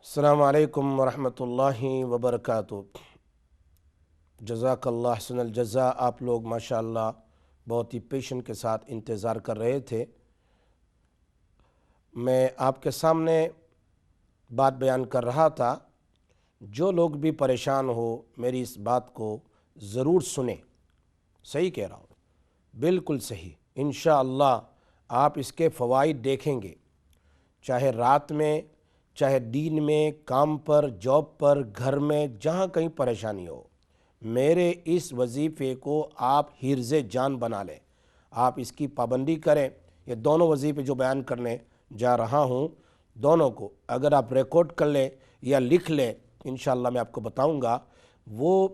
السلام علیکم ورحمۃ اللہ وبرکاتہ۔ جزاک اللہ حسن الجزا۔ آپ لوگ ماشاءاللہ بہت ہی پیشن کے ساتھ انتظار کر رہے تھے۔ میں آپ کے سامنے بات بیان کر رہا تھا، جو لوگ بھی پریشان ہو میری اس بات کو ضرور سنیں۔ صحیح کہہ رہا ہوں، بالکل صحیح۔ انشاءاللہ آپ اس کے فوائد دیکھیں گے، چاہے رات میں، چاہے دن میں، کام پر، جاب پر، گھر میں، جہاں کہیں پریشانی ہو، میرے اس وظیفے کو آپ حرز جان بنا لیں۔ آپ اس کی پابندی کریں۔ یہ دونوں وظیفے جو بیان کرنے جا رہا ہوں، دونوں کو اگر آپ ریکارڈ کر لیں یا لکھ لیں، انشاءاللہ میں آپ کو بتاؤں گا، وہ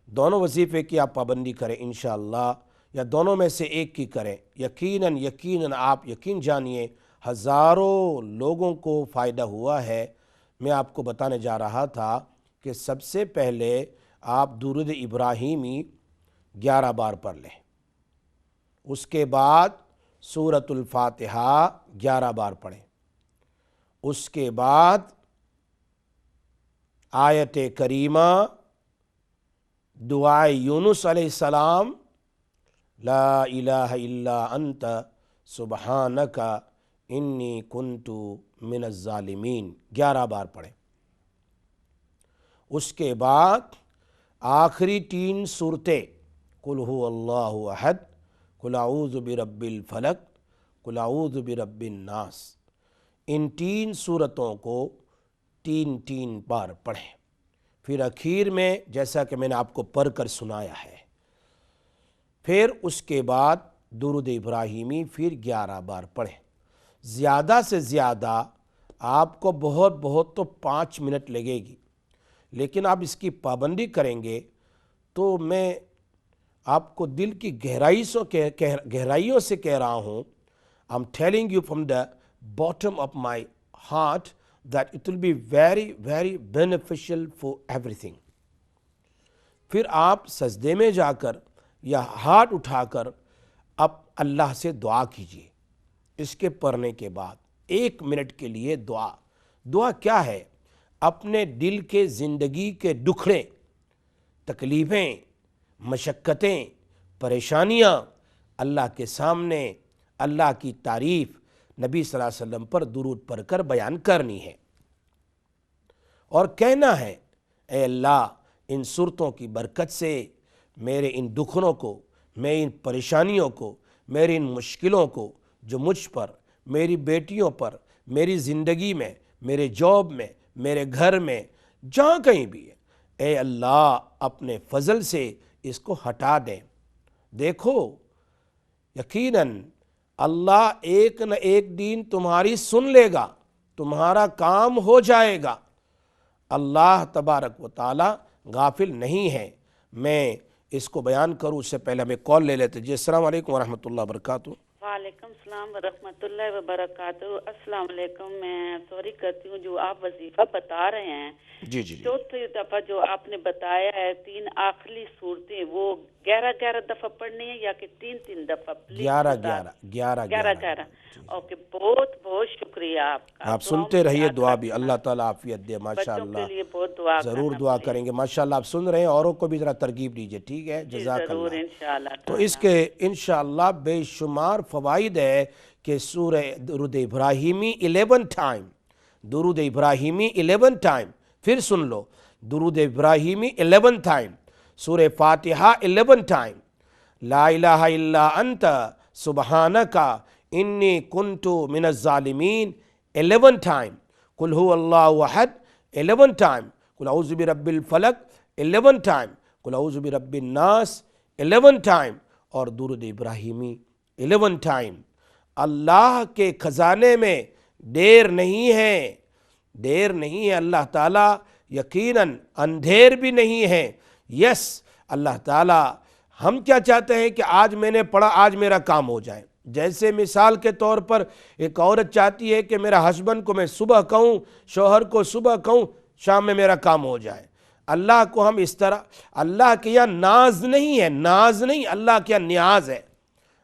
دونوں وظیفے کی آپ پابندی کریں انشاءاللہ، یا دونوں میں سے ایک کی کریں۔ یقیناً آپ یقین جانیے ہزاروں لوگوں کو فائدہ ہوا ہے۔ میں آپ کو بتانے جا رہا تھا کہ سب سے پہلے آپ درود ابراہیمی 11 بار پڑھ لیں، اس کے بعد سورۃ الفاتحہ 11 بار پڑھیں، اس کے بعد آیت کریمہ دعائے یونس علیہ السلام، لا الہ الا انت سبحانک انی کنت من الظالمین 11 بار پڑھیں۔ اس کے بعد آخری 3 سورتیں، قل هو اللہ احد، قل اعوذ برب الفلق، قل اعوذ برب الناس، ان 3 سورتوں کو 3 بار پڑھیں۔ پھر اخیر میں جیسا کہ میں نے آپ کو پڑھ کر سنایا ہے، پھر اس کے بعد درود ابراہیمی پھر 11 بار پڑھیں۔ زیادہ سے زیادہ آپ کو بہت تو 5 منٹ لگے گی، لیکن آپ اس کی پابندی کریں گے تو میں آپ کو دل کی گہرائیوں سے کہہ رہا ہوں، I'm telling you from the bottom of my heart that it will be very beneficial for everything۔ پھر آپ سجدے میں جا کر یا ہاتھ اٹھا کر اب اللہ سے دعا کیجیے۔ اس کے پڑھنے کے بعد 1 منٹ کے لیے دعا کیا ہے؟ اپنے دل کے زندگی کے دکھڑے، تکلیفیں، مشقتیں، پریشانیاں اللہ کے سامنے اللہ کی تعریف، نبی صلی اللہ علیہ وسلم پر درود پڑھ کر بیان کرنی ہے، اور کہنا ہے اے اللہ ان صورتوں کی برکت سے میرے ان دکھڑوں کو، میں ان پریشانیوں کو، میری ان مشکلوں کو جو مجھ پر، میری بیٹیوں پر، میری زندگی میں، میرے جاب میں، میرے گھر میں، جہاں کہیں بھی ہے، اے اللہ اپنے فضل سے اس کو ہٹا دیں۔ دیکھو یقیناً اللہ ایک نہ ایک دن تمہاری سن لے گا، تمہارا کام ہو جائے گا۔ اللہ تبارک و تعالی غافل نہیں ہے۔ میں اس کو بیان کروں اس سے پہلے ہمیں کال لے لیتے۔ جی السلام علیکم ورحمۃ اللہ وبرکاتہ۔ وعلیکم السلام ورحمۃ اللہ وبرکاتہ۔ السلام علیکم۔ میں سوری کرتی ہوں، جو آپ وظیفہ بتا رہے ہیں، جی چوتھی دفعہ جو آپ نے بتایا ہے 3 آخری صورتیں، وہ 11 دفعہ پڑھنی ہے یا کہ 3 دفعہ؟ 11 اوکے، بہت شکریہ آپ کا۔ آپ سنتے رہیے، دعا بھی اللہ تعالیٰ عافیت دے ماشاءاللہ۔ بچوں کے لیے بہت دعا ضرور دعا کریں گے ماشاءاللہ۔ آپ سن رہے ہیں، اوروں کو بھی ذرا ترغیب دیجیے، ٹھیک ہے؟ جزاک اللہ۔ ضرور انشاءاللہ۔ تو اس کے انشاءاللہ بے شمار فوائد ہے کہ سورہ درود ابراہیمی 11 ٹائم، درود ابراہیمی 11 ٹائم، پھر سن لو، درود ابراہیمی 11 ٹائم، سورہ فاتحہ 11 ٹائم، لا الہ الا انت سبحانک انی کنت من الظالمین 11 ٹائم، قل هو اللہ احد 11 ٹائم، قل اعوذ برب الفلق 11 ٹائم، قل اعوذ برب الناس 11 ٹائم، اور درود ابراہیمی 11 ٹائم۔ اللہ کے خزانے میں دیر نہیں ہے اللہ تعالیٰ، یقیناً اندھیر بھی نہیں ہے۔ یس، اللہ تعالیٰ ہم کیا چاہتے ہیں کہ آج میں نے پڑھا، آج میرا کام ہو جائے۔ جیسے مثال کے طور پر ایک عورت چاہتی ہے کہ میرا ہسبینڈ کو میں صبح کہوں، شوہر کو صبح کہوں، شام میں میرا کام ہو جائے۔ اللہ کو ہم اس طرح، اللہ کے یہاں ناز نہیں ہے، ناز نہیں، اللہ کے یہاں نیاز ہے۔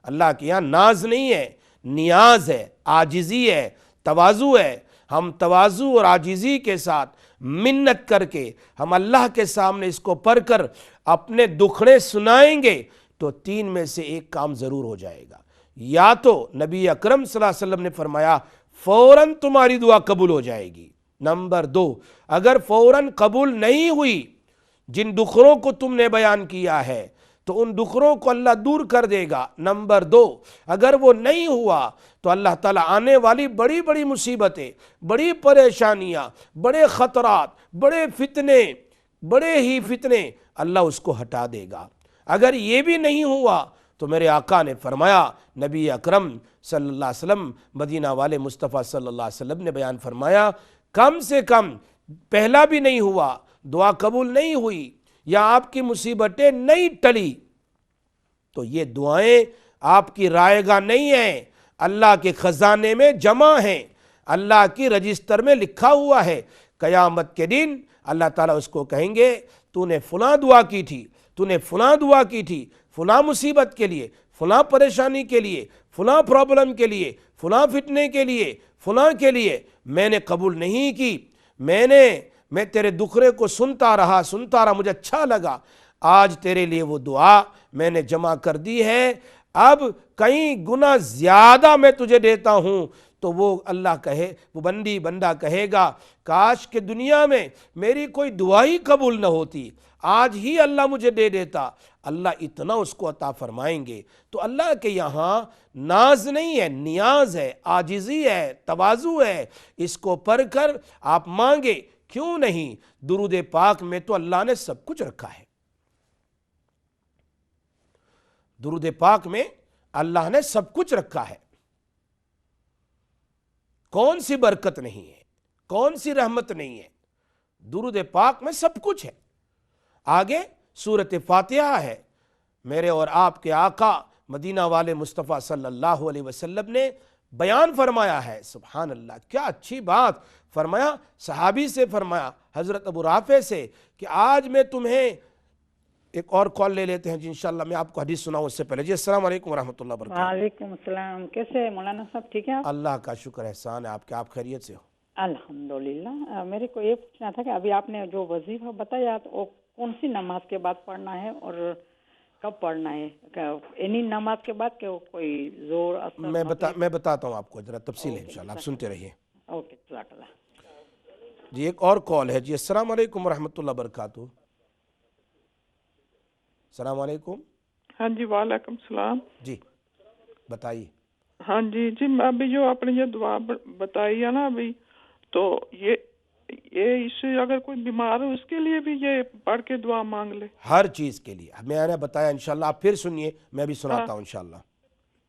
اللہ کے یہاں ناز نہیں ہے، نیاز ہے، عاجزی ہے، تواضع ہے۔ ہم تواضع اور عاجزی کے ساتھ منت کر کے ہم اللہ کے سامنے اس کو پڑھ کر اپنے دکھڑے سنائیں گے تو 3 میں سے ایک کام ضرور ہو جائے گا. یا تو نبی اکرم صلی اللہ علیہ وسلم نے فرمایا فوراً تمہاری دعا قبول ہو جائے گی. نمبر 2، اگر فوراً قبول نہیں ہوئی، جن دکھڑوں کو تم نے بیان کیا ہے تو ان دکھڑوں کو اللہ دور کر دے گا. نمبر 2، اگر وہ نہیں ہوا تو اللہ تعالیٰ آنے والی بڑی بڑی مصیبتیں، بڑی پریشانیاں، بڑے خطرات، بڑے ہی فتنے اللہ اس کو ہٹا دے گا. اگر یہ بھی نہیں ہوا تو میرے آقا نے فرمایا، نبی اکرم صلی اللہ علیہ وسلم، مدینہ والے مصطفیٰ صلی اللہ علیہ وسلم نے بیان فرمایا، کم سے کم پہلا بھی نہیں ہوا، دعا قبول نہیں ہوئی یا آپ کی مصیبتیں نہیں ٹلی تو یہ دعائیں آپ کی رائے گاہ نہیں ہیں، اللہ کے خزانے میں جمع ہیں، اللہ کی رجسٹر میں لکھا ہوا ہے. قیامت کے دن اللہ تعالیٰ اس کو کہیں گے تو نے فلاں دعا کی تھی، تو نے فلاں دعا کی تھی، فلاں مصیبت کے لیے، فلاں پریشانی کے لیے، فلاں پرابلم کے لیے، فلاں فتنے کے لیے، فلاں کے لیے میں نے قبول نہیں کی. میں تیرے دکھڑے کو سنتا رہا، مجھے اچھا لگا. آج تیرے لیے وہ دعا میں نے جمع کر دی ہے، اب کئی گنا زیادہ میں تجھے دیتا ہوں. تو وہ اللہ کہے، وہ بندہ کہے گا کاش کہ دنیا میں میری کوئی دعا ہی قبول نہ ہوتی، آج ہی اللہ مجھے دے دیتا. اللہ اتنا اس کو عطا فرمائیں گے. تو اللہ کے یہاں ناز نہیں ہے، نیاز ہے، عاجزی ہے، تواضع ہے. اس کو پڑھ کر آپ مانگے، کیوں نہیں؟ درود پاک میں تو اللہ نے سب کچھ رکھا ہے. درود پاک میں اللہ نے سب کچھ رکھا ہے. کون سی برکت نہیں ہے، کون سی رحمت نہیں ہے؟ درود پاک میں سب کچھ ہے. آگے سورۃ فاتحہ ہے. میرے اور آپ کے آقا مدینہ والے مصطفیٰ صلی اللہ علیہ وسلم نے بیان فرمایا ہے. سبحان اللہ، کیا اچھی بات فرمایا. صحابی سے فرمایا، حضرت ابو رافع سے، کہ آج میں تمہیں ایک اور کال لے لیتے ہیں جی انشاءاللہ. میں آپ کو حدیث سناؤں اس سے پہلے. جی السلام علیکم ورحمۃ اللہ وبرکاتہ. وعلیکم السلام. کیسے ہیں مولانا صاحب؟ ٹھیک ہے آپ؟ اللہ کا شکر احسان ہے. آپ خیریت سے ہو؟ الحمدللہ. میرے کو یہ پوچھنا تھا کہ ابھی آپ نے جو وظیفہ بتایا تو وہ کون سی نماز کے بعد پڑھنا ہے اور کب پڑھنا ہے؟ اینی نماز کے بعد کہ کوئی زور اثر؟ میں بتاتا ہوں آپ کو ذرا تفصیل ہے انشاءاللہ، آپ سنتے رہیے. اوکے، جزاک اللہ. جی ایک اور کال ہے. جی السلام علیکم ورحمۃ اللہ وبرکاتہ. السلام علیکم. ہاں جی وعلیکم السلام. جی بتائیے. ہاں جی ابھی جو آپ نے یہ دعا بتائی ہے نا ابھی، تو یہ اس سے اگر کوئی بیمار ہو اس کے لیے بھی یہ پڑھ کے دعا مانگ لے؟ ہر چیز کے لیے میں نے بتایا انشاءاللہ. آپ پھر سنیے، میں بھی سناتا ہوں انشاءاللہ.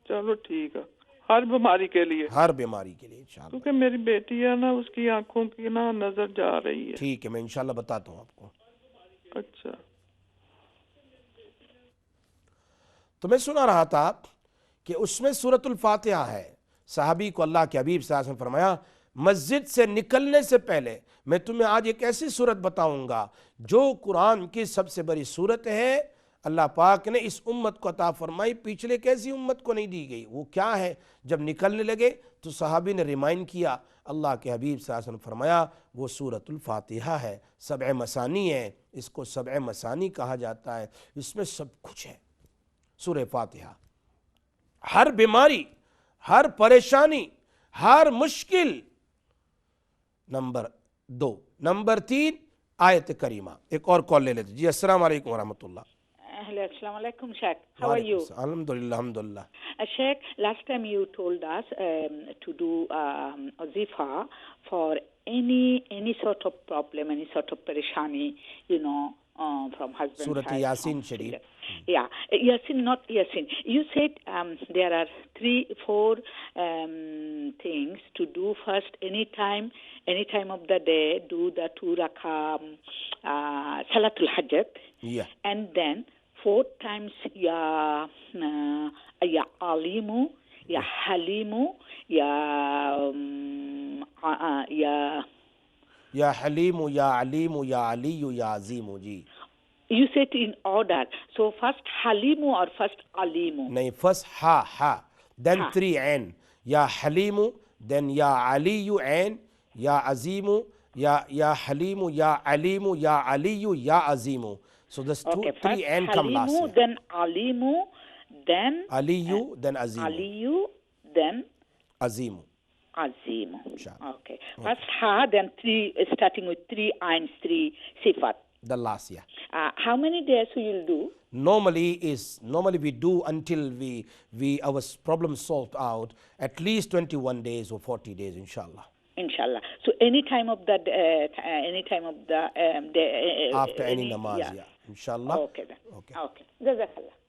چلو ٹھیک ہے. ہر بیماری کے لیے؟ ہر بیماری کے لیے انشاءاللہ. کیونکہ میری بیٹی ہے نا، اس کی آنکھوں کی نا نظر جا رہی ہے. ٹھیک ہے، میں انشاءاللہ بتاتا ہوں آپ کو. اچھا. تو میں سنا رہا تھا کہ اس میں سورۃ الفاتحہ ہے. صحابی کو اللہ کے حبیب صلی اللہ علیہ وسلم فرمایا مسجد سے نکلنے سے پہلے میں تمہیں آج ایک ایسی سورت بتاؤں گا جو قرآن کی سب سے بڑی سورت ہے. اللہ پاک نے اس امت کو عطا فرمائی، پچھلے کیسی امت کو نہیں دی گئی. وہ کیا ہے؟ جب نکلنے لگے تو صحابی نے ریمائنڈ کیا. اللہ کے حبیب صلی اللہ علیہ وسلم فرمایا وہ سورۃ الفاتحہ ہے. 7 مثانی ہے، اس کو 7 مثانی کہا جاتا ہے. اس میں سب کچھ ہے. سورہ فاتحہ ہر بیماری، ہر پریشانی، ہر مشکل. نمبر 2. نمبر 3 آیت کریمہ. ایک اور کال لے لیتے. جی السلام علیکم ورحمۃ اللہ. السلام علیکم Sheikh. How are you? Alhamdulillah. Sheikh, last time you told us to do wazifa for any sort of problem, any sort of parishani, from husband Surah side. Yasin Sharif. Yeah, Yasin, not Yasin. You said there are 3-4 things to do first. Any time of the day, do the 2 rakah Salatul Hajjat. Yeah. And then 4 times ya Alimu, ya Halimu, ya Halimu, ya Alimu, ya Aliyu, ya Azimu. Ji. You said in order. So first Halimu or first Alimu? No, first ha, then 3 ain. Ya Halimu, then ya Aliyu ain, Ya Azimu, Ya Halimu, Ya Alimu, Ya Aliyu, Ya Azimu. So there's Okay, three first and come last. Halimu, then Alimu, then Aliyu, then Azimu. Aliyu, then Azimu. Azimu. Inshallah. Okay. First Ha, then three, starting with three Ains, three Sifat. The last, yeah. How many days will you do? Normally we do until we our problem solved out, at least 21 days or 40 days, inshallah. Inshallah. So any time of the day, After any namaz, yeah. Inshallah. Okay then. Okay. Okay. Jazakallah.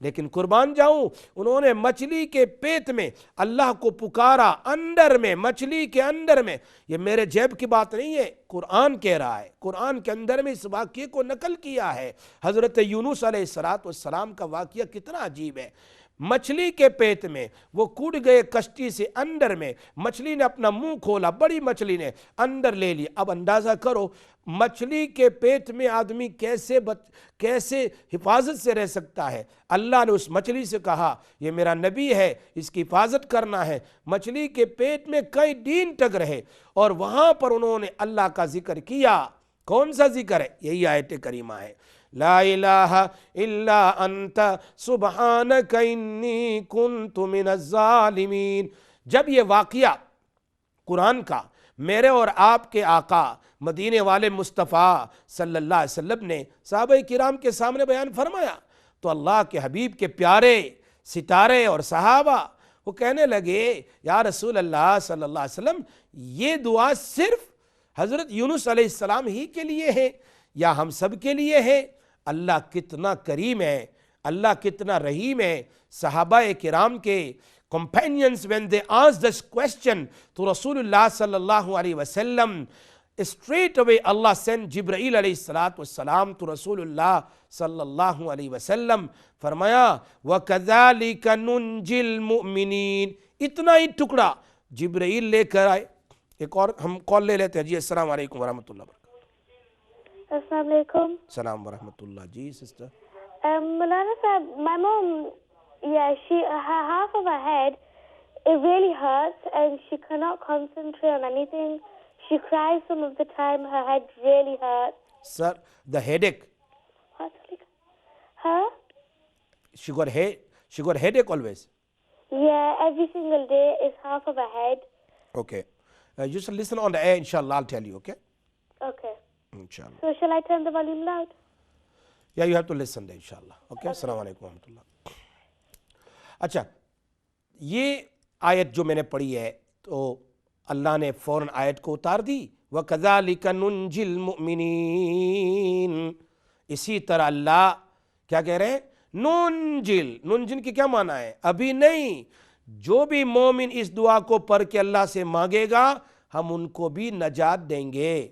لیکن قربان جاؤں انہوں نے مچھلی کے پیٹ میں اللہ کو پکارا، اندر میں، مچھلی کے اندر میں. یہ میرے جیب کی بات نہیں ہے، قرآن کہہ رہا ہے. قرآن کے اندر میں اس واقعے کو نقل کیا ہے. حضرت یونس علیہ السلام کا واقعہ کتنا عجیب ہے. مچھلی کے پیٹ میں وہ کوڑ گئے کشتی سے اندر میں، مچھلی نے اپنا منہ کھولا، بڑی مچھلی نے اندر لے لی. اب اندازہ کرو مچھلی کے پیٹ میں آدمی کیسے حفاظت سے رہ سکتا ہے. اللہ نے اس مچھلی سے کہا یہ میرا نبی ہے، اس کی حفاظت کرنا ہے. مچھلی کے پیٹ میں کئی دن تک رہے اور وہاں پر انہوں نے اللہ کا ذکر کیا. کون سا ذکر ہے؟ یہی آیت کریمہ ہے، لا الہ الا انت سبحانک انی کنت من الظالمین. جب یہ واقعہ قرآن کا میرے اور آپ کے آقا مدینے والے مصطفیٰ صلی اللہ علیہ وسلم نے صحابہ کرام کے سامنے بیان فرمایا تو اللہ کے حبیب کے پیارے ستارے اور صحابہ وہ کہنے لگے یا رسول اللہ صلی اللہ علیہ وسلم یہ دعا صرف حضرت یونس علیہ السلام ہی کے لیے ہے یا ہم سب کے لیے ہے؟ اللہ کتنا کریم ہے، اللہ کتنا رحیم ہے. صحابہ کرام کے companions when they asked this question to Rasulullah sallallahu alaihi wasallam, straight away Allah sent Jibreel alayhi salatu wassalam to Rasulullah sallallahu alaihi wasallam. فرمایا وَكَذَلِكَ نُنْجِي الْمُؤْمِنِينَ. اتنا ہی ٹکڑا جبرائیل لے کر آئے. ایک اور ہم کال لے لیتے ہیں. جی السلام علیکم ورحمۃ اللہ وبرکاتہ. السلام علیکم. السلام ورحمۃ اللہ. جی sister. Mulana Sahab, my mom, her half of her head, it really hurts and she cannot concentrate on anything. She cries some of the time. Her head really hurts. Sir, the headache. Huh? She got headache always. Yeah, every single day is half of her head. Okay. Just listen on the air, inshallah, I'll tell you, okay? Okay. Inshallah. So shall I turn the volume loud? Yeah, you have to listen there, inshallah. Okay? Assalamu alaikum wa rahmatullah. اچھا یہ آیت جو میں نے پڑھی ہے تو اللہ نے فوراً آیت کو اتار دی. وَكَذَلِكَ نُنْجِي الْمُؤْمِنِينَ. اسی طرح اللہ کیا کہہ رہے ہیں؟ ننجل کی کیا معنی ہے؟ ابھی نہیں. جو بھی مومن اس دعا کو پڑھ کے اللہ سے مانگے گا ہم ان کو بھی نجات دیں گے.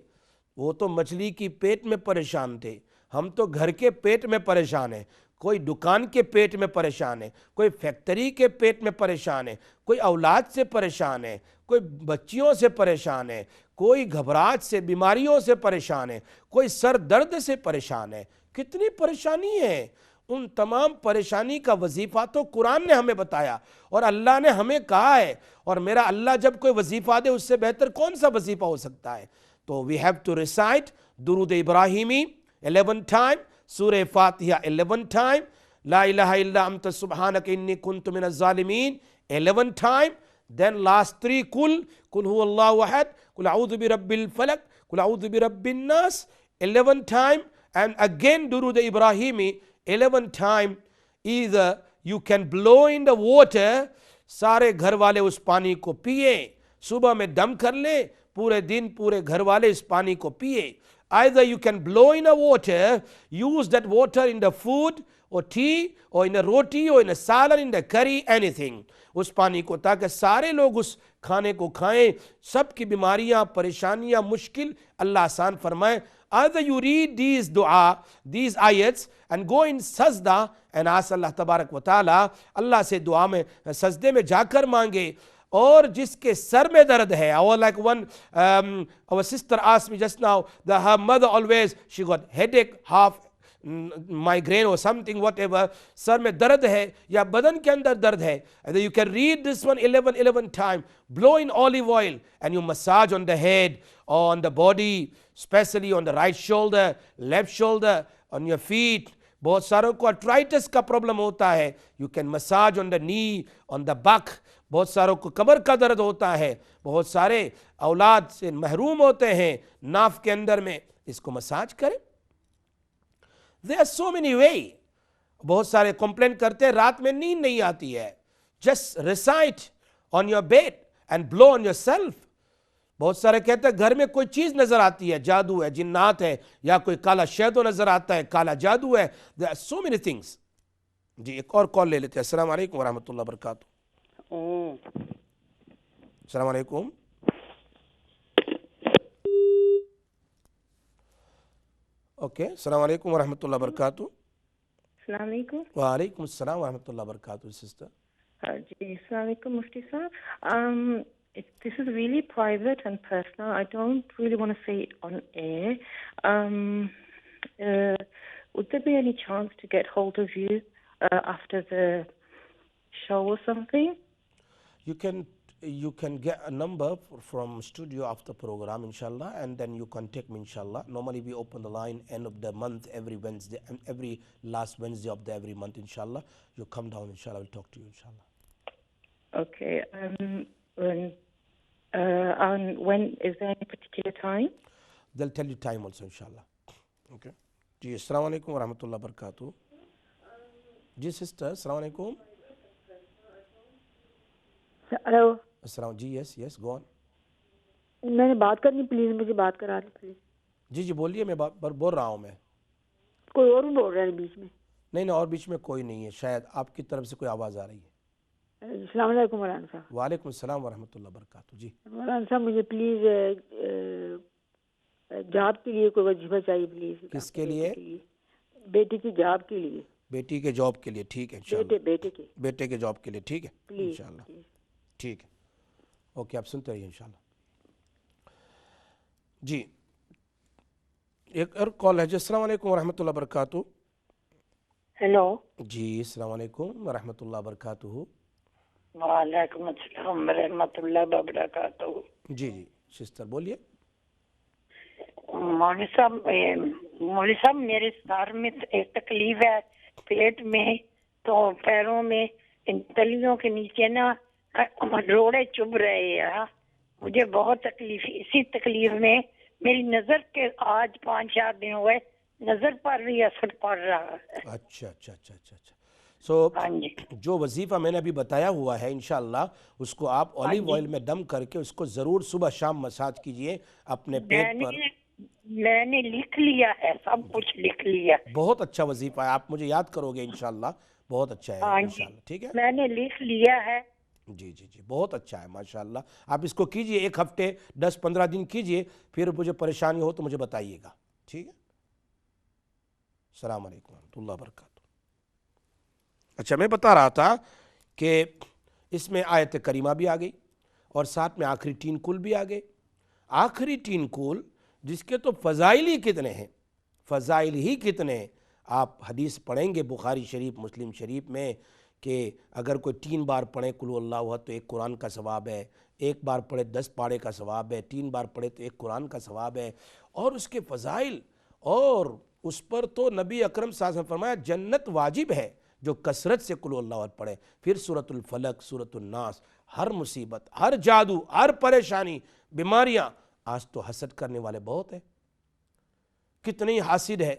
وہ تو مچھلی کی پیٹ میں پریشان تھے، ہم تو گھر کے پیٹ میں پریشان ہیں. کوئی دکان کے پیٹ میں پریشان ہے، کوئی فیکٹری کے پیٹ میں پریشان ہے، کوئی اولاد سے پریشان ہے، کوئی بچیوں سے پریشان ہے، کوئی گھبراہٹ سے بیماریوں سے پریشان ہے، کوئی سر درد سے پریشان ہے. کتنی پریشانی ہے. ان تمام پریشانی کا وظیفہ تو قرآن نے ہمیں بتایا اور اللہ نے ہمیں کہا ہے. اور میرا اللہ جب کوئی وظیفہ دے اس سے بہتر کون سا وظیفہ ہو سکتا ہے؟ تو we have to recite درود ابراہیمی 11 times, سورہ فاتحہ 11 times, لا الہ الا انت سبحانک انی کنت من الظالمین 11 times, then last 3 قل هو اللہ احد, قل اعوذ برب الفلق, قل اعوذ برب الناس 11 times, and again درود ابراہیمی 11 times. Either you can blow in the water, سارے گھر والے اس پانی کو پیئے, صبح میں دم کر لیں, پورے دن پورے گھر والے اس پانی کو پیئے. Either you can blow in a water, use that water in the food or tea or in a roti or in a salad, in the curry, anything. اس پانی کو تاکہ سارے لوگ اس کھانے کو کھائیں, سب کی بیماریاں پریشانیاں مشکل اللہ آسان فرمائے. Either you read these dua, these ayats and go in sajda and ask Allah tabarak wa ta'ala, اللہ سے دعا میں سجدے میں جا کر مانگے. اور جس کے سر میں درد ہے, or like one our sister asked me just now that her mother always she got headache, half migraine or something, whatever, سر میں درد ہے یا بدن کے اندر درد ہے, either you can read this one 11 times, blow in olive oil and you massage on the head or on the body, especially on the right shoulder, left shoulder, on your feet. بہت ساروں کو arthritis کا problem ہوتا ہے, you can massage on the knee, on the back. بہت ساروں کو کمر کا درد ہوتا ہے, بہت سارے اولاد سے محروم ہوتے ہیں ناف کے اندر میں, اس کو مساج کریں. There are so many ways. بہت سارے کمپلین کرتے ہیں رات میں نیند نہیں آتی ہے. Just recite on your bed and blow on yourself. بہت سارے کہتے ہیں گھر میں کوئی چیز نظر آتی ہے, جادو ہے, جنات ہے, یا کوئی کالا شیطان نظر آتا ہے, کالا جادو ہے. There are so many things. جی ایک اور کال لے لیتے ہیں. السلام علیکم ورحمۃ اللہ وبرکاتہ. السلام علیکم. اوکے, السلام علیکم ورحمۃ اللہ وبرکاتہ. السلام علیکم. وعلیکم السلام ورحمۃ اللہ وبرکاتہ. سسٹر جی السلام علیکم مفتی صاحب. This is really private and personal. I don't really want to say it on air. Would there be any chance to get hold of you after the show or something? You can get a number from studio after program inshallah, and then you contact me inshallah. Normally we open the line end of the month every Wednesday, and every last Wednesday of the every month inshallah. You come down inshallah, we'll talk to you inshallah. Okay. When is there any particular time? They'll tell you time also inshallah. Okay. جی السلام علیکم ورحمۃ اللہ وبرکاتہ. جی sister السلام علیکم. Hello السلام. جی یس گو آن. میں نے بات کرنی, پلیز مجھے بات کرا دیں پلیز. جی بولیے, میں بول رہا ہوں. میں کوئی اور بھی بول رہا ہے بیچ میں؟ نہیں اور بیچ میں کوئی نہیں ہے, شاید آپ کی طرف سے کوئی آواز آ رہی ہے. السلام علیکم مولانا صاحب. وعلیکم السلام ورحمۃ اللہ وبرکاتہ. جی مولانا صاحب مجھے پلیز جاب کے لیے کوئی وظیفہ چاہیے پلیز. کس کے لیے؟ بیٹی کی جاب کے لیے. بیٹی کے جاب کے لیے, ٹھیک ہے انشاءاللہ. بیٹے کے جاب کے لیے, ٹھیک ہے پلیز انشاءاللہ. ٹھیک ہے, اوکے, آپ سنتے رہیے انشاءاللہ. جی ایک اور کال ہے. جی السلام علیکم ورحمۃ اللہ وبرکاتہ. ہیلو. جی السلام علیکم ورحمۃ اللہ وبرکاتہ. وعلیکم السلام ورحمۃ اللہ وبرکاتہ. جی سسٹر بولیے. مولوی صاحب میرے سر میں ایک تکلیف ہے, پیٹ میں, تو پیروں میں, ان تلیوں کے نیچے نا روڑے چبھ رہے ہیں. مجھے بہت تکلیف ہے. اسی تکلیف میں میری نظر کے آج 5-4 دن ہوئے, نظر پر بھی اثر پڑ رہا ہے. اچھا. سو جو وظیفہ میں نے ابھی بتایا ہوا ہے انشاءاللہ, اس کو آپ اولیو آئل میں دم کر کے اس کو ضرور صبح شام مساج کیجئے اپنے پیٹ پر. میں نے لکھ لیا ہے, سب کچھ لکھ لیا. بہت اچھا وظیفہ ہے, آپ مجھے یاد کرو گے انشاءاللہ, بہت اچھا ہے انشاءاللہ. ٹھیک ہے, میں نے لکھ لیا ہے. جی بہت اچھا ہے ماشاءاللہ. آپ اس کو کیجئے, 1 ہفتے 10-15 دن کیجئے, پھر مجھے پریشانی ہو تو مجھے بتائیے گا. ٹھیک ہے. السلام علیکم ورحمۃ اللہ وبرکاتہ. اچھا, میں بتا رہا تھا کہ اس میں آیت کریمہ بھی آ گئی اور ساتھ میں آخری 3 کل بھی آ گئے. آخری 3 کل جس کے تو فضائل ہی کتنے ہیں. آپ حدیث پڑھیں گے بخاری شریف, مسلم شریف میں, کہ اگر کوئی 3 بار پڑھے قل اللہ احد تو 1 قرآن کا ثواب ہے, 1 بار پڑھے 10 پارے کا ثواب ہے, 3 بار پڑھے تو 1 قرآن کا ثواب ہے. اور اس کے فضائل, اور اس پر تو نبی اکرم صلی اللہ علیہ وسلم فرمایا جنت واجب ہے جو کثرت سے قل اللہ احد پڑھے. پھر سورۃ الفلق, سورۃ الناس, ہر مصیبت, ہر جادو, ہر پریشانی, بیماریاں. آج تو حسد کرنے والے بہت ہیں, کتنے ہی حاسد ہے,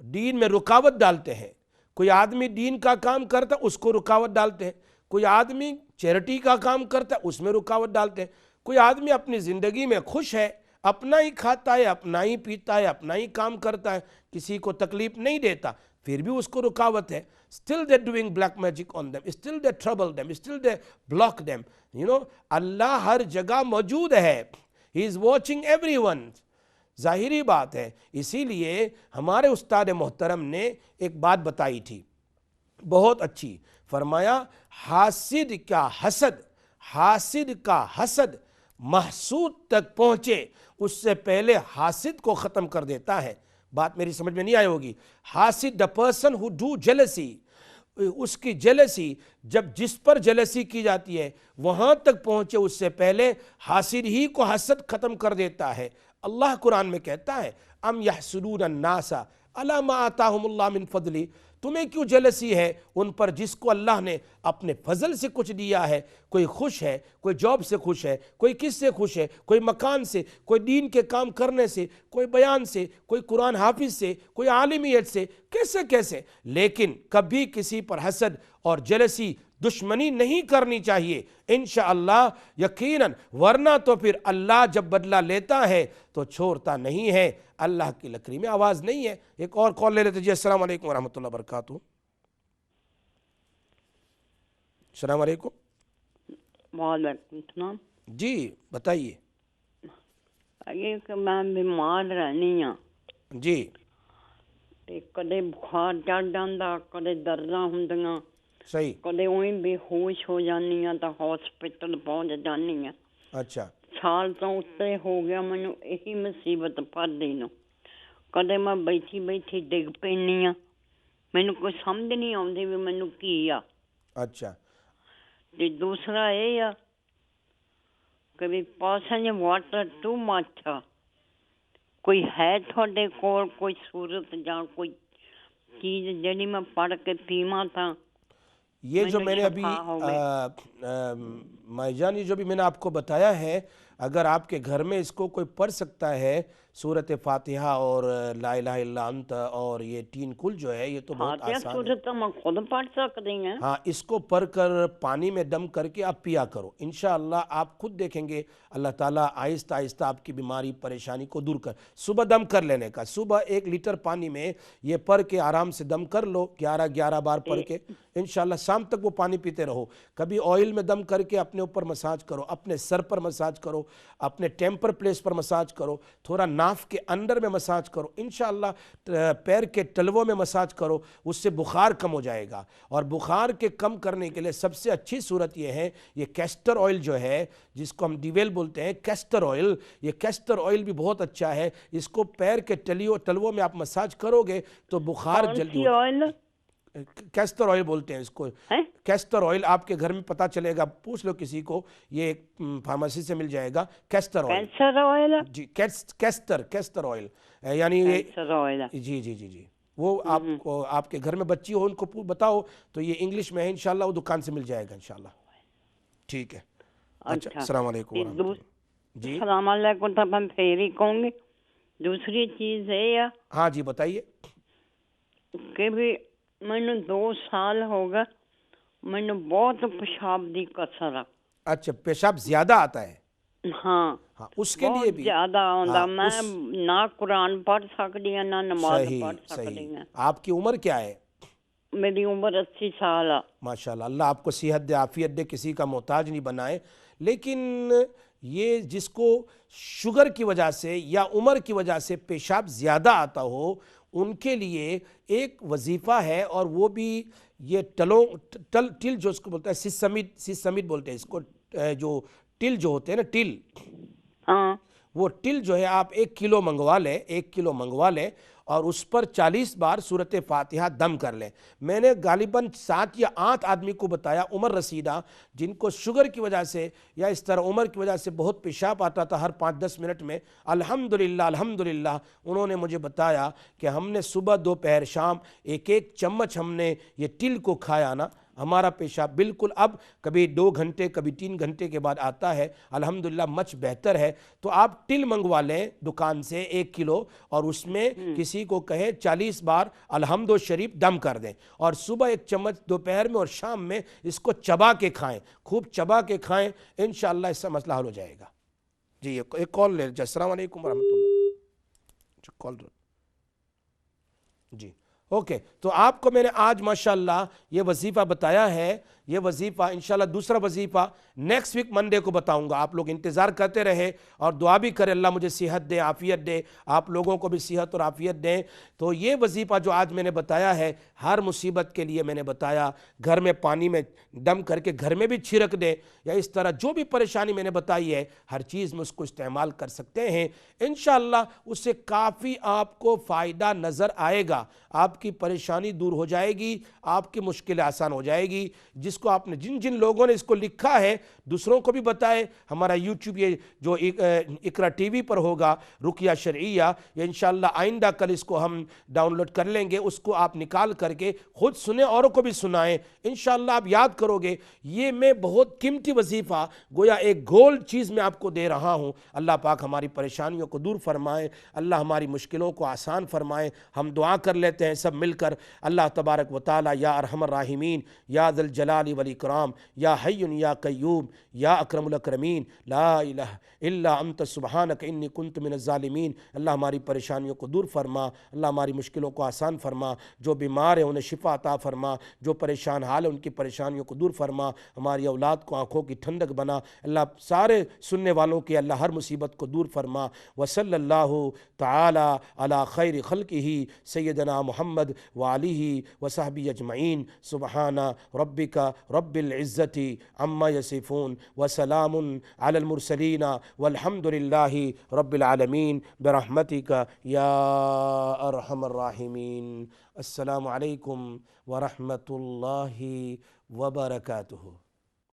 دین میں رکاوٹ ڈالتے ہیں. کوئی آدمی دین کا کام کرتا ہے اس کو رکاوٹ ڈالتے ہیں, کوئی آدمی چیریٹی کا کام کرتا ہے اس میں رکاوٹ ڈالتے ہیں, کوئی آدمی اپنی زندگی میں خوش ہے, اپنا ہی کھاتا ہے, اپنا ہی پیتا ہے, اپنا ہی کام کرتا ہے, کسی کو تکلیف نہیں دیتا, پھر بھی اس کو رکاوٹ ہے. Still they're doing black magic on them, still they trouble them, still they block them. اللہ ہر جگہ موجود ہے. He is watching everyone. ظاہری بات ہے. اسی لیے ہمارے استاد محترم نے ایک بات بتائی تھی بہت اچھی. فرمایا حاسد کا حسد محسود تک پہنچے اس سے پہلے حاسد کو ختم کر دیتا ہے. بات میری سمجھ میں نہیں آئی ہوگی. حاسد the person who do jealousy, اس کی جیلسی جب جس پر جیلسی کی جاتی ہے وہاں تک پہنچے اس سے پہلے حاسد ہی کو حسد ختم کر دیتا ہے. اللہ قرآن میں کہتا ہے ام یحسدون الناس علی ما آتاہم اللہ من فضلی, تمہیں کیوں جیلسی ہے ان پر جس کو اللہ نے اپنے فضل سے کچھ دیا ہے. کوئی خوش ہے, کوئی جاب سے خوش ہے, کوئی کس سے خوش ہے, کوئی مکان سے, کوئی دین کے کام کرنے سے, کوئی بیان سے, کوئی قرآن حافظ سے, کوئی عالمیت سے, کیسے. لیکن کبھی کسی پر حسد اور جیلسی دشمنی نہیں کرنی چاہیے انشاءاللہ یقیناً, ورنہ تو پھر اللہ جب بدلہ لیتا ہے تو چھوڑتا نہیں ہے. اللہ کی لکڑی میں آواز نہیں ہے. ایک اور کال لے لیتے. جی السلام علیکم ورحمۃ اللہ وبرکاتہ. السلام علیکم۔ وعلیکم السلام۔ جی بتائیے۔ یہ کہ میں بیمار رہنی ہاں جی تے کدے بخار چڑھ جاندا، کدے درداں ہوندیاں، صحیح، کدے اوئی بے ہوش ہو جانی ہاں تے ہاسپٹل پہنچ جانی ہاں۔ اچھا سال تو اتنے ہو گیا مینوں یہی مصیبت پڑھدی نوں، کدے میں بیٹھی بیٹھی ڈگ پینی ہاں، مینوں کوئی سمجھ نہیں آندی بھی مینوں کی آ۔ اچھا تے دوسرا یہ آ کہ بھی پاسنج واٹر ٹو مچ آ، کوئی ہے تھوڑے کول کوئی صورت یا کوئی چیز جڑی میں پڑھ کے پیواں تاں یہ جو میں نے ابھی شفا ہوے؟ مائی جان، یہ جو بھی میں نے آپ کو بتایا ہے، اگر آپ کے گھر میں اس کو کوئی پڑھ سکتا ہے سورۃ فاتحہ اور لا الہ الا انت اور یہ 3 کل جو ہے، یہ تو بہت فاتحہ آسان ہے۔ صورت تو میں خود پڑھ سکتی ہیں۔ ہاں، اس کو پڑھ کر پانی میں دم کر کے آپ پیا کرو، انشاءاللہ آپ خود دیکھیں گے اللہ تعالیٰ آہستہ آہستہ آپ کی بیماری پریشانی کو دور کر۔ صبح دم کر لینے کا، صبح 1 لیٹر پانی میں یہ پڑھ کے آرام سے دم کر لو، 11 بار پڑھ کے انشاءاللہ شام تک وہ پانی پیتے رہو۔ کبھی آئل میں دم کر کے اپنے اوپر مساج کرو، اپنے سر پر مساج کرو، اپنے ٹیمپر پلیس پر مساج کرو، تھوڑا ناف کے اندر میں مساج کرو، انشاءاللہ پیر کے تلووں میں مساج کرو، اس سے بخار کم ہو جائے گا۔ اور بخار کے کم کرنے کے لیے سب سے اچھی صورت یہ ہے، یہ کیسٹر آئل جو ہے جس کو ہم ڈیویل بولتے ہیں، کیسٹر آئل، یہ کیسٹر آئل بھی بہت اچھا ہے، اس کو پیر کے تلووں میں آپ مساج کرو گے تو بخار جلدی آئل کیسٹر آئل بولتے ہیں اس کو، کیسٹر آئل آپ کے گھر میں پتہ چلے گا، پوچھ لو کسی کو، یہ فارمیسی سے مل جائے گا، کیسٹر آئل۔ کینسر آئل جی کیسٹر آئل یعنی کینسر آئل جی وہ آپ کو، آپ کے گھر میں بچی ہو ان کو بتاؤ تو یہ انگلش میں ہے، انشاءاللہ وہ دکان سے مل جائے گا انشاءاللہ۔ ٹھیک ہے، اچھا السلام علیکم ورحمۃ اللہ۔ جی السلام علیکم، تو ہم پھر ہی کہوں گے۔ دوسری چیز ہے ہاں جی بتائیے۔ کہ بھی مینوں 2 سال ہو گئے، مینوں بہت پیشاب دی کثر۔ اچھا پیشاب زیادہ آتا ہے؟ ہاں اس کے لیے بھی زیادہ آندا، میں نہ قرآن پڑھ سکتی ہوں نہ نماز پڑھ سکتی ہوں۔ آپ کی عمر کیا ہے؟ میری عمر 80 سال ہے۔ ماشاءاللہ، اللہ آپ کو صحت دے، عافیت دے، کسی کا محتاج نہیں بنائے۔ لیکن یہ جس کو شوگر کی وجہ سے یا عمر کی وجہ سے پیشاب زیادہ آتا ہو، ان کے لیے ایک وظیفہ ہے، اور وہ بھی یہ ٹل جو اس کو بولتا ہے، سیسمید بولتے ہیں اس کو، جو ٹل جو ہوتے ہیں نا، ٹل، ہاں وہ ٹل جو ہے آپ 1 کلو منگوا لیں، 1 کلو منگوا لیں اور اس پر 40 بار سورۃ فاتحہ دم کر لیں۔ میں نے غالباً 7 یا 8 آدمی کو بتایا عمر رسیدہ، جن کو شوگر کی وجہ سے یا اس طرح عمر کی وجہ سے بہت پیشاب آتا تھا ہر 5-10 منٹ میں، الحمدللہ انہوں نے مجھے بتایا کہ ہم نے صبح دوپہر شام 1 چمچ ہم نے یہ ٹل کو کھایا نا، ہمارا پیشاب بالکل اب کبھی 2 گھنٹے کبھی 3 گھنٹے کے بعد آتا ہے، الحمدللہ مچ بہتر ہے۔ تو آپ ٹل منگوا لیں دکان سے 1 کلو، اور اس میں کسی کو کہیں 40 بار الحمد شریف دم کر دیں، اور صبح 1 چمچ، دوپہر میں اور شام میں اس کو چبا کے کھائیں، خوب چبا کے کھائیں، انشاءاللہ اس سے مسئلہ حل ہو جائے گا۔ جی ایک کال لے، السلام علیکم ورحمۃ اللہ۔ کال جی اوکے، تو آپ کو میں نے آج ماشاءاللہ یہ وظیفہ بتایا ہے، یہ وظیفہ انشاءاللہ دوسرا وظیفہ نیکسٹ ویک منڈے کو بتاؤں گا۔ آپ لوگ انتظار کرتے رہے اور دعا بھی کرے اللہ مجھے صحت دے، عافیت دے، آپ لوگوں کو بھی صحت اور عافیت دے۔ تو یہ وظیفہ جو آج میں نے بتایا ہے، ہر مصیبت کے لیے میں نے بتایا، گھر میں پانی میں دم کر کے گھر میں بھی چھڑک دیں، یا اس طرح جو بھی پریشانی میں نے بتائی ہے ہر چیز میں اس کو استعمال کر سکتے ہیں، انشاءاللہ اس سے کافی آپ کو فائدہ نظر آئے گا، آپ کی پریشانی دور ہو جائے گی، آپ کی مشکل آسان ہو جائے گی۔ جس کو آپ نے، جن لوگوں نے اس کو لکھا ہے دوسروں کو بھی بتائے۔ ہمارا یوٹیوب یہ جو اقرا ٹی وی پر ہوگا رقیہ شرعیہ، یہ انشاءاللہ آئندہ کل اس کو ہم ڈاؤن لوڈ کر لیں گے، اس کو آپ نکال کر کے خود سنیں، اوروں کو بھی سنائیں، انشاءاللہ آپ یاد کرو گے۔ یہ میں بہت قیمتی وظیفہ، گویا ایک گولڈ چیز میں آپ کو دے رہا ہوں۔ اللہ پاک ہماری پریشانیوں کو دور فرمائے، اللہ ہماری مشکلوں کو آسان فرمائے۔ ہم دعا کر لیتے ہیں سب مل کر، اللہ تبارک و تعالی یا ارحم الراحمین، یا ذی الجلال الجلال والاکرام یا حی یا قیوم یا اکرم الاکرمین لا الہ الا انت سبحانک انی کنت من الظالمین۔ اللہ ہماری پریشانیوں کو دور فرما، اللہ ہماری مشکلوں کو آسان فرما، جو بیمار ہیں انہیں شفا عطا فرما، جو پریشان حال ہیں ان کی پریشانیوں کو دور فرما، ہماری اولاد کو آنکھوں کی ٹھنڈک بنا، اللہ سارے سننے والوں کی اللہ ہر مصیبت کو دور فرما۔ وصلی اللہ تعالی علی خیر خلقہ سیدنا محمد وآلہ وصحبہ اجمعین۔ سبحان ربک رب العزت عما یصفون وسلام علی المرسلین والحمد للہ رب العالمین برحمتک یا ارحم الراحمین۔ السلام علیکم ورحمۃ اللہ وبرکاتہ۔